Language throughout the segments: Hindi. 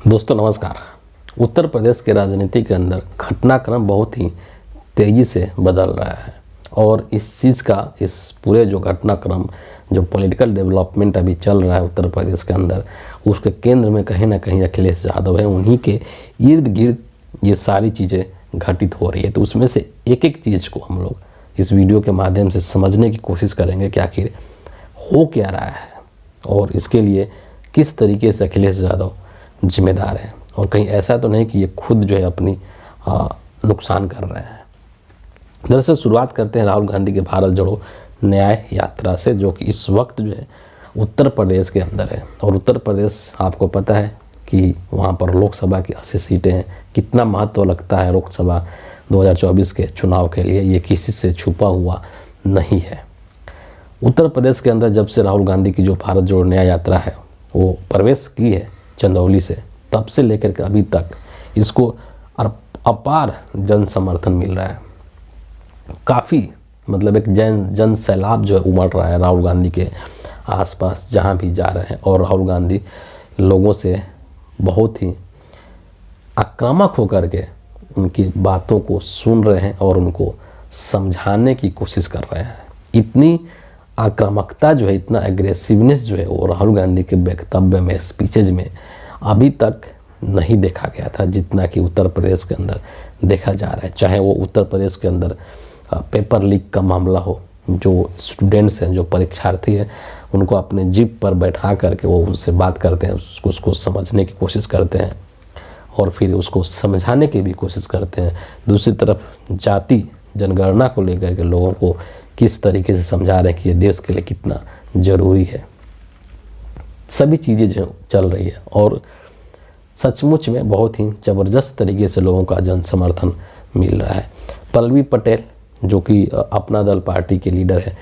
दोस्तों नमस्कार। उत्तर प्रदेश के राजनीति के अंदर घटनाक्रम बहुत ही तेज़ी से बदल रहा है और इस पूरे जो घटनाक्रम जो पॉलिटिकल डेवलपमेंट अभी चल रहा है उत्तर प्रदेश के अंदर, उसके केंद्र में कहीं ना कहीं अखिलेश यादव है। उन्हीं के इर्द गिर्द ये सारी चीज़ें घटित हो रही है। तो उसमें से एक एक चीज़ को हम लोग इस वीडियो के माध्यम से समझने की कोशिश करेंगे कि आखिर हो क्या रहा है और इसके लिए किस तरीके से अखिलेश यादव जिम्मेदार है। और कहीं ऐसा तो नहीं कि ये खुद जो है अपनी नुकसान कर रहे हैं। दरअसल शुरुआत करते हैं राहुल गांधी के भारत जोड़ो न्याय यात्रा से, जो कि इस वक्त जो है उत्तर प्रदेश के अंदर है। और उत्तर प्रदेश आपको पता है कि वहाँ पर लोकसभा की 80 सीटें हैं। कितना महत्व लगता है लोकसभा 2024 के चुनाव के लिए, ये किसी से छुपा हुआ नहीं है। उत्तर प्रदेश के अंदर जब से राहुल गांधी की जो भारत जोड़ो न्याय यात्रा है वो प्रवेश की है चंदौली से, तब से लेकर के अभी तक इसको अपार जन समर्थन मिल रहा है। काफ़ी मतलब एक जन सैलाब जो है उमड़ रहा है राहुल गांधी के आसपास जहाँ भी जा रहे हैं। और राहुल गांधी लोगों से बहुत ही आक्रामक होकर के उनकी बातों को सुन रहे हैं और उनको समझाने की कोशिश कर रहे हैं। इतनी आक्रामकता जो है, इतना एग्रेसिवनेस जो है वो राहुल गांधी के वक्तव्य में, स्पीचेज में अभी तक नहीं देखा गया था जितना कि उत्तर प्रदेश के अंदर देखा जा रहा है। चाहे वो उत्तर प्रदेश के अंदर पेपर लीक का मामला हो, जो स्टूडेंट्स हैं, जो परीक्षार्थी हैं, उनको अपने जीप पर बैठा करके वो उनसे बात करते हैं, उसको समझने की कोशिश करते हैं और फिर उसको समझाने की भी कोशिश करते हैं। दूसरी तरफ जाति जनगणना को लेकर के लोगों को किस तरीके से समझा रहे हैं कि ये देश के लिए कितना ज़रूरी है। सभी चीज़ें जो चल रही है और सचमुच में बहुत ही ज़बरदस्त तरीके से लोगों का जन समर्थन मिल रहा है। पल्लवी पटेल जो कि अपना दल पार्टी के लीडर है,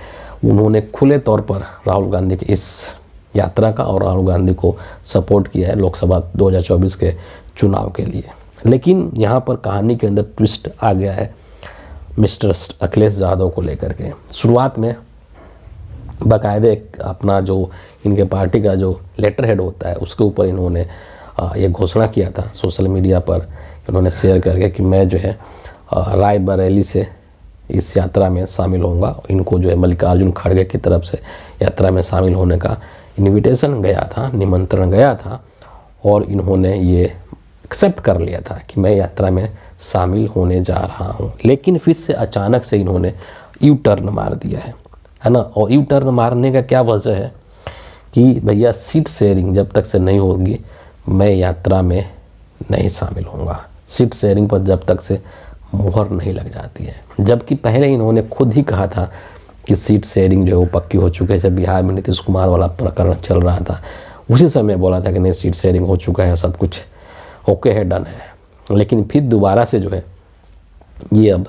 उन्होंने खुले तौर पर राहुल गांधी की इस यात्रा का और राहुल गांधी को सपोर्ट किया है लोकसभा 2024 के चुनाव के लिए। लेकिन यहाँ पर कहानी के अंदर ट्विस्ट आ गया है मिस्टर अखिलेश यादव को लेकर के। शुरुआत में बाकायदे अपना जो इनके पार्टी का जो लेटर हेड होता है उसके ऊपर इन्होंने ये घोषणा किया था सोशल मीडिया पर, इन्होंने शेयर करके कि मैं जो है रायबरेली से इस यात्रा में शामिल होऊंगा। इनको जो है मल्लिकार्जुन खड़गे की तरफ से यात्रा में शामिल होने का इनविटेशन गया था, निमंत्रण गया था और इन्होंने ये एक्सेप्ट कर लिया था कि मैं यात्रा में शामिल होने जा रहा हूँ। लेकिन फिर से अचानक से इन्होंने यू टर्न मार दिया है ना। और यू टर्न मारने का क्या वजह है कि भैया सीट शेयरिंग जब तक से नहीं होगी मैं यात्रा में नहीं शामिल होऊंगा। सीट शेयरिंग पर जब तक से मुहर नहीं लग जाती है, जबकि पहले इन्होंने खुद ही कहा था कि सीट शेयरिंग जो है वो पक्की हो चुकी है। जब बिहार में नीतीश कुमार वाला प्रकरण चल रहा था उसी समय बोला था कि नहीं सीट शेयरिंग हो चुका है, सब कुछ ओके है, डन है। लेकिन फिर दोबारा से जो है ये अब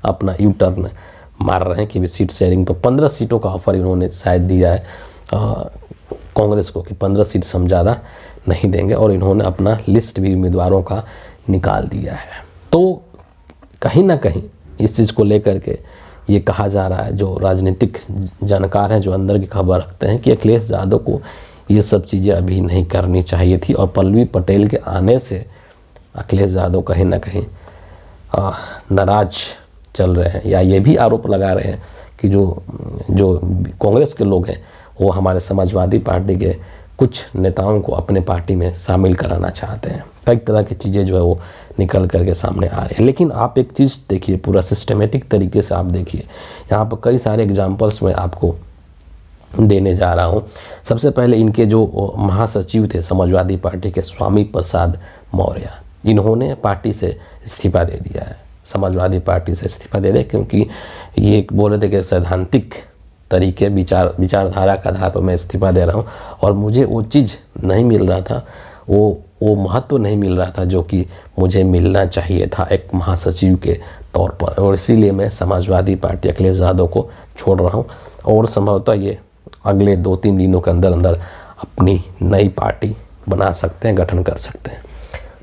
अपना यू टर्न मार रहे हैं कि भी सीट शेयरिंग पर 15 सीटों का ऑफर इन्होंने शायद दिया है कांग्रेस को कि 15 सीट से हम ज़्यादा नहीं देंगे और इन्होंने अपना लिस्ट भी उम्मीदवारों का निकाल दिया है। तो कहीं ना कहीं इस चीज़ को लेकर के ये कहा जा रहा है, जो राजनीतिक जानकार हैं, जो अंदर की खबर रखते हैं, कि अखिलेश यादव को ये सब चीज़ें अभी नहीं करनी चाहिए थी। और पल्लवी पटेल के आने से अखिलेश यादव कहीं ना कहीं नाराज चल रहे हैं, या ये भी आरोप लगा रहे हैं कि जो कांग्रेस के लोग हैं वो हमारे समाजवादी पार्टी के कुछ नेताओं को अपने पार्टी में शामिल कराना चाहते हैं। कई तरह की चीज़ें जो है वो निकल करके सामने आ रही हैं। लेकिन आप एक चीज़ देखिए, पूरा सिस्टमेटिक तरीके से आप देखिए, यहाँ पर कई सारे एग्जाम्पल्स मैं आपको देने जा रहा हूँ। सबसे पहले इनके जो महासचिव थे समाजवादी पार्टी के स्वामी प्रसाद मौर्य, इन्होंने पार्टी से इस्तीफा दे दिया है। समाजवादी पार्टी से इस्तीफा दे दें क्योंकि ये बोल रहे थे कि सैद्धांतिक तरीके विचारधारा के आधार पर मैं इस्तीफा दे रहा हूँ और मुझे वो चीज़ नहीं मिल रहा था, वो महत्व नहीं मिल रहा था जो कि मुझे मिलना चाहिए था एक महासचिव के तौर पर, और इसीलिए मैं समाजवादी पार्टी अखिलेश यादव को छोड़ रहा हूँ और संभवतः ये अगले 2-3 दिनों के अंदर अंदर अपनी नई पार्टी बना सकते हैं, गठन कर सकते हैं।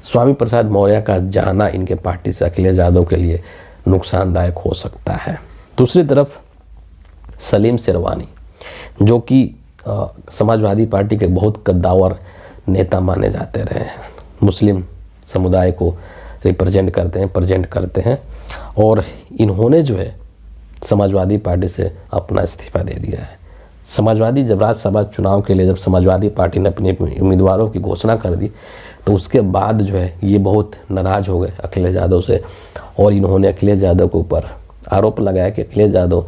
स्वामी प्रसाद मौर्य का जाना इनके पार्टी से अखिलेश यादव के लिए नुकसानदायक हो सकता है। दूसरी तरफ सलीम शेरवानी जो कि समाजवादी पार्टी के बहुत कद्दावर नेता माने जाते रहे हैं, मुस्लिम समुदाय को रिप्रेजेंट करते हैं, प्रेजेंट करते हैं। और इन्होंने जो है समाजवादी पार्टी से अपना इस्तीफा दे दिया है। समाजवादी जब राज्यसभा चुनाव के लिए जब समाजवादी पार्टी ने अपने उम्मीदवारों की घोषणा कर दी तो उसके बाद जो है ये बहुत नाराज़ हो गए अखिलेश यादव से, और इन्होंने अखिलेश यादव के ऊपर आरोप लगाया कि अखिलेश यादव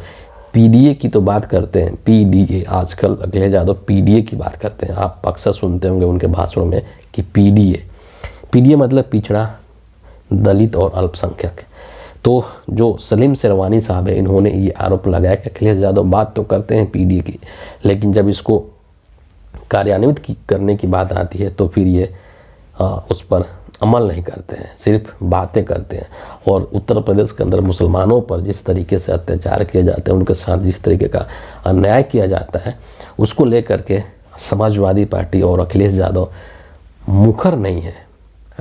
पीडीए की तो बात करते हैं, पीडीए, आजकल अखिलेश यादव पीडीए की बात करते हैं। आप अक्सर सुनते होंगे उनके भाषणों में कि पीडीए मतलब पिछड़ा, दलित और अल्पसंख्यक। तो जो सलीम शेरवानी साहब है, इन्होंने ये आरोप लगाया कि अखिलेश यादव बात तो करते हैं पीडीए की, लेकिन जब इसको कार्यान्वित करने की बात आती है तो फिर ये उस पर अमल नहीं करते हैं, सिर्फ बातें करते हैं। और उत्तर प्रदेश के अंदर मुसलमानों पर जिस तरीके से अत्याचार किए जाते हैं, उनके साथ जिस तरीके का अन्याय किया जाता है, उसको लेकर के समाजवादी पार्टी और अखिलेश यादव मुखर नहीं है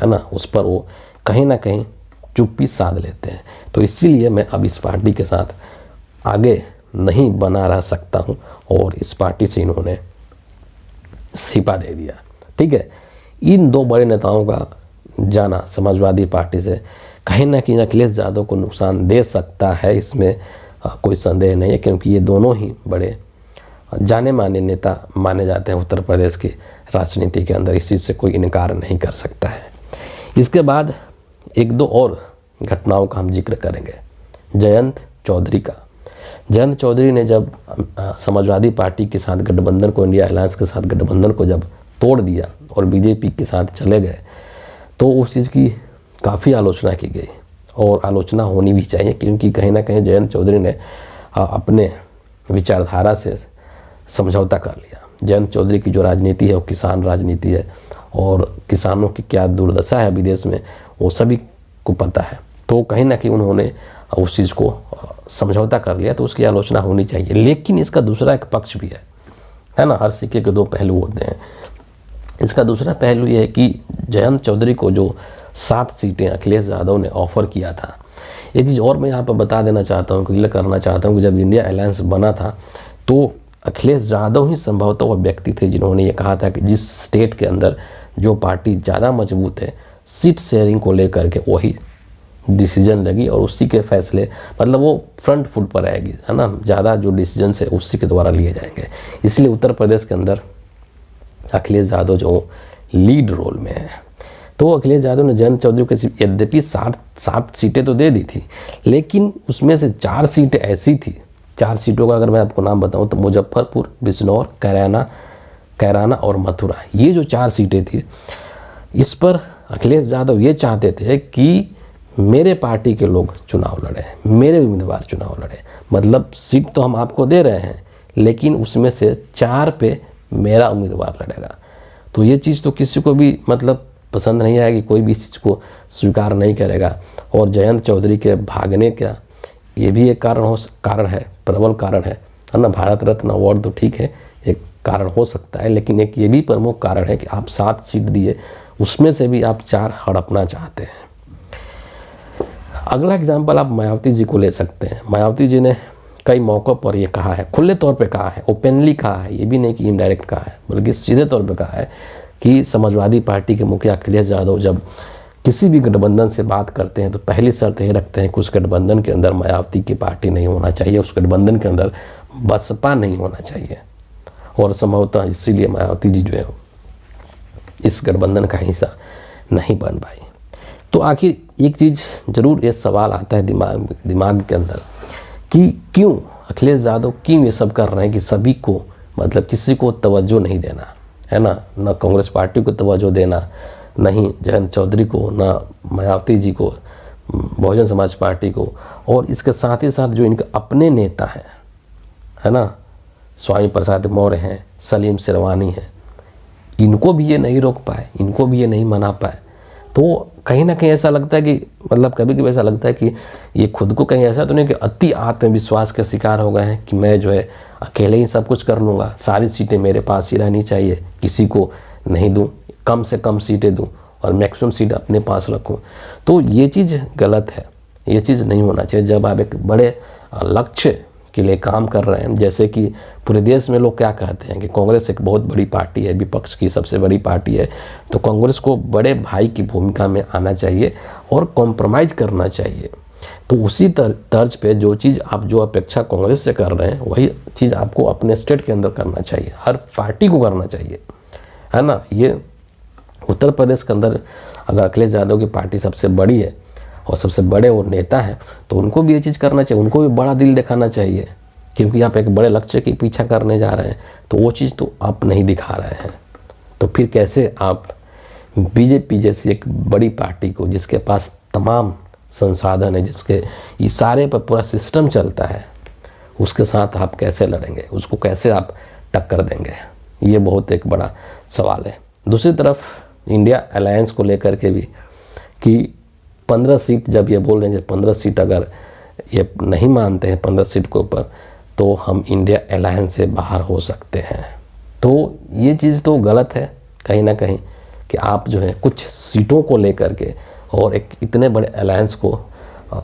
ना, उस पर वो कहीं ना कहीं चुप्पी साध लेते हैं। तो इसीलिए मैं अब इस पार्टी के साथ आगे नहीं बना रह सकता हूँ और इस पार्टी से इन्होंने इस्तीफा दे दिया। ठीक है, इन दो बड़े नेताओं का जाना समाजवादी पार्टी से कहीं ना कहीं अखिलेश यादव को नुकसान दे सकता है, इसमें कोई संदेह नहीं है, क्योंकि ये दोनों ही बड़े जाने माने नेता माने जाते हैं उत्तर प्रदेश की राजनीति के अंदर। इस चीज़ से कोई इनकार नहीं कर सकता है। इसके बाद एक दो और घटनाओं का हम जिक्र करेंगे। जयंत चौधरी का। जयंत चौधरी ने जब समाजवादी पार्टी के साथ गठबंधन को, इंडिया अलायंस के साथ गठबंधन को जब तोड़ दिया और बीजेपी के साथ चले गए, तो उस चीज़ की काफ़ी आलोचना की गई, और आलोचना होनी भी चाहिए, क्योंकि कहीं ना कहीं जयंत चौधरी ने अपने विचारधारा से समझौता कर लिया। जयंत चौधरी की जो राजनीति है वो किसान राजनीति है, और किसानों की क्या दुर्दशा है विदेश में वो सभी को पता है। तो कहीं ना कहीं उन्होंने उस चीज़ को समझौता कर लिया, तो उसकी आलोचना होनी चाहिए। लेकिन इसका दूसरा एक पक्ष भी है ना, हर सिक्के के दो पहलू होते हैं। इसका दूसरा पहलू ये है कि जयंत चौधरी को जो 7 सीटें अखिलेश यादव ने ऑफ़र किया था, एक चीज़ और मैं यहाँ पर बता देना चाहता हूँ, क्लियर करना चाहता हूँ कि जब इंडिया अलायंस बना था तो अखिलेश यादव ही संभवतः वह व्यक्ति थे जिन्होंने ये कहा था कि जिस स्टेट के अंदर जो पार्टी ज़्यादा मजबूत है, सीट शेयरिंग को लेकर के वही डिसीजन लगी और उसी के फैसले, मतलब वो फ्रंट फुट पर रहेगी, है ना, ज़्यादा जो डिसीजन है उसी के द्वारा लिए जाएंगे। इसलिए उत्तर प्रदेश के अंदर अखिलेश यादव जो लीड रोल में है। तो अखिलेश यादव ने जयंत चौधरी को यद्यपि 7 सीटें तो दे दी थी, लेकिन उसमें से 4 सीटें ऐसी थी, 4 सीटों का अगर मैं आपको नाम बताऊं तो मुजफ्फरपुर, बिजनौर, कैराना और मथुरा, ये जो 4 सीटें थी, इस पर अखिलेश यादव ये चाहते थे कि मेरे पार्टी के लोग चुनाव लड़े, मेरे उम्मीदवार चुनाव लड़े, मतलब सीट तो हम आपको दे रहे हैं लेकिन उसमें से 4 पे मेरा उम्मीदवार लड़ेगा। तो ये चीज़ तो किसी को भी मतलब पसंद नहीं आएगी, कोई भी इस चीज़ को स्वीकार नहीं करेगा। और जयंत चौधरी के भागने का ये भी एक कारण है, प्रबल कारण है ना। भारत रत्न अवार्ड तो ठीक है, एक कारण हो सकता है, लेकिन एक ये भी प्रमुख कारण है कि आप 7 सीट दिए, उसमें से भी आप 4 हड़पना चाहते हैं। अगला एग्जाम्पल आप मायावती जी को ले सकते हैं। मायावती जी ने कई मौक़ों पर ये कहा है, खुले तौर पे कहा है, ओपनली कहा है, ये भी नहीं कि इनडायरेक्ट कहा है, बल्कि सीधे तौर पे कहा है कि समाजवादी पार्टी के मुखिया अखिलेश यादव जब किसी भी गठबंधन से बात करते हैं तो पहली शर्त ये रखते हैं कि उस गठबंधन के अंदर मायावती की पार्टी नहीं होना चाहिए, उस गठबंधन के अंदर बसपा नहीं होना चाहिए। और संभवतः इसीलिए मायावती जी जो है इस गठबंधन का हिस्सा नहीं बन पाई। तो आखिर एक चीज़ ज़रूर ये सवाल आता है दिमाग के अंदर कि क्यों अखिलेश यादव क्यों ये सब कर रहे हैं कि सभी को, मतलब किसी को तवज्जो नहीं देना, है ना, न कांग्रेस पार्टी को तवज्जो देना, नहीं जयंत चौधरी को, ना मायावती जी को, बहुजन समाज पार्टी को, और इसके साथ ही साथ जो इनके अपने नेता हैं, है ना, स्वामी प्रसाद मौर्य हैं, सलीम शेरवानी हैं, इनको भी ये नहीं रोक पाए, इनको भी ये नहीं मना पाए। तो कहीं ना कहीं ऐसा लगता है कि मतलब कभी कभी ऐसा लगता है कि ये खुद को कहीं ऐसा तो नहीं कि अति आत्मविश्वास के शिकार हो गए हैं कि मैं जो है अकेले ही सब कुछ कर लूँगा, सारी सीटें मेरे पास ही रहनी चाहिए, किसी को नहीं दूँ, कम से कम सीटें दूँ और मैक्सिमम सीट अपने पास रखूँ। तो ये चीज़ गलत है, ये चीज़ नहीं होना चाहिए। जब आप एक बड़े लक्ष्य के लिए काम कर रहे हैं। जैसे कि पूरे देश में लोग क्या कहते हैं कि कांग्रेस एक बहुत बड़ी पार्टी है, विपक्ष की सबसे बड़ी पार्टी है, तो कांग्रेस को बड़े भाई की भूमिका में आना चाहिए और कॉम्प्रोमाइज़ करना चाहिए। तो उसी तर्ज पे जो चीज़ आप जो अपेक्षा कांग्रेस से कर रहे हैं वही चीज़ आपको अपने स्टेट के अंदर करना चाहिए, हर पार्टी को करना चाहिए, है ना। ये उत्तर प्रदेश के अंदर अगर अखिलेश यादव की पार्टी सबसे बड़ी है और सबसे बड़े वो नेता हैं, तो उनको भी ये चीज़ करना चाहिए, उनको भी बड़ा दिल दिखाना चाहिए, क्योंकि आप एक बड़े लक्ष्य की पीछा करने जा रहे हैं। तो वो चीज़ तो आप नहीं दिखा रहे हैं, तो फिर कैसे आप बीजेपी जैसी एक बड़ी पार्टी को, जिसके पास तमाम संसाधन है, जिसके इशारे पर पूरा सिस्टम चलता है, उसके साथ आप कैसे लड़ेंगे, उसको कैसे आप टक्कर देंगे, ये बहुत एक बड़ा सवाल है। दूसरी तरफ इंडिया अलायंस को लेकर के भी कि 15 सीट जब ये बोल रहे हैं, 15 सीट अगर ये नहीं मानते हैं 15 सीट के ऊपर, तो हम इंडिया अलायंस से बाहर हो सकते हैं। तो ये चीज़ तो गलत है कहीं ना कहीं कि आप जो है कुछ सीटों को लेकर के और एक इतने बड़े अलायंस को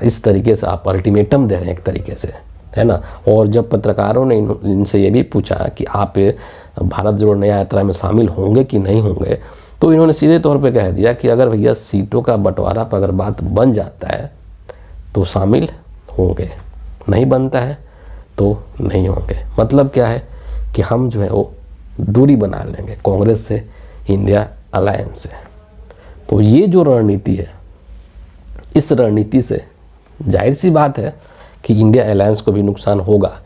इस तरीके से आप अल्टीमेटम दे रहे हैं एक तरीके से, है ना। और जब पत्रकारों ने इनसे ये भी पूछा कि आप भारत जोड़ो न्याय यात्रा में शामिल होंगे कि नहीं होंगे, तो इन्होंने सीधे तौर पे कह दिया कि अगर भैया सीटों का बंटवारा पर अगर बात बन जाता है तो शामिल होंगे, नहीं बनता है तो नहीं होंगे। मतलब क्या है कि हम जो है वो दूरी बना लेंगे कांग्रेस से, इंडिया अलायंस से। तो ये जो रणनीति है, इस रणनीति से जाहिर सी बात है कि इंडिया अलायंस को भी नुकसान होगा,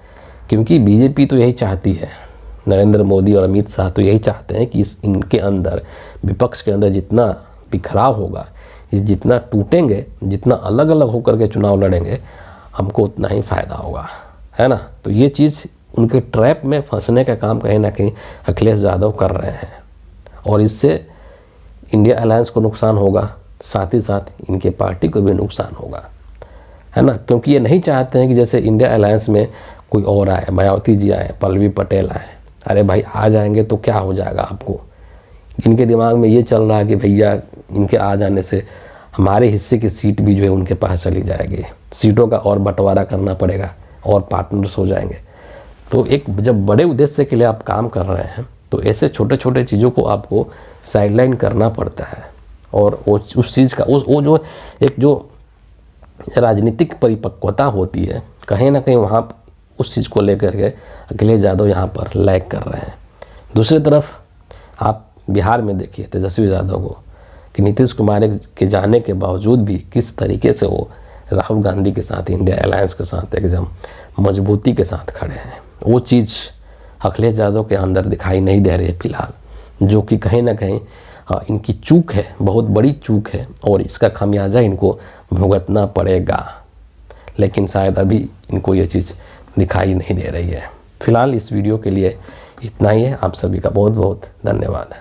क्योंकि बीजेपी तो यही चाहती है, नरेंद्र मोदी और अमित शाह तो यही चाहते हैं कि इनके अंदर, विपक्ष के अंदर जितना बिखराव होगा, जितना टूटेंगे, जितना अलग अलग होकर के चुनाव लड़ेंगे, हमको उतना ही फ़ायदा होगा, है ना। तो ये चीज़ उनके ट्रैप में फंसने का काम कहीं ना कहीं अखिलेश यादव कर रहे हैं, और इससे इंडिया अलायंस को नुकसान होगा, साथ ही साथ इनके पार्टी को भी नुकसान होगा, है ना। क्योंकि ये नहीं चाहते हैं कि जैसे इंडिया अलायंस में कोई और आए, मायावती जी आए, पल्लवी पटेल आए। अरे भाई आ जाएंगे तो क्या हो जाएगा आपको। इनके दिमाग में ये चल रहा है कि भैया इनके आ जाने से हमारे हिस्से की सीट भी जो है उनके पास चली जाएगी, सीटों का और बंटवारा करना पड़ेगा और पार्टनर्स हो जाएंगे। तो एक जब बड़े उद्देश्य के लिए आप काम कर रहे हैं तो ऐसे छोटे छोटे चीज़ों को आपको साइडलाइन करना पड़ता है, और वो उस चीज़ का वो जो एक जो राजनीतिक परिपक्वता होती है, कहीं ना कहीं वहाँ उस चीज़ को लेकर के अखिलेश यादव यहाँ पर लैग कर रहे हैं। दूसरी तरफ आप बिहार में देखिए तेजस्वी यादव को कि नीतीश कुमार के जाने के बावजूद भी किस तरीके से वो राहुल गांधी के साथ, इंडिया अलायंस के साथ एकदम मजबूती के साथ खड़े हैं। वो चीज़ अखिलेश यादव के अंदर दिखाई नहीं दे रही है फिलहाल, जो कि कहीं ना कहीं इनकी चूक है, बहुत बड़ी चूक है, और इसका खामियाजा इनको भुगतना पड़ेगा। लेकिन शायद अभी इनको ये चीज़ दिखाई नहीं दे रही है। फिलहाल इस वीडियो के लिए इतना ही है। आप सभी का बहुत बहुत धन्यवाद।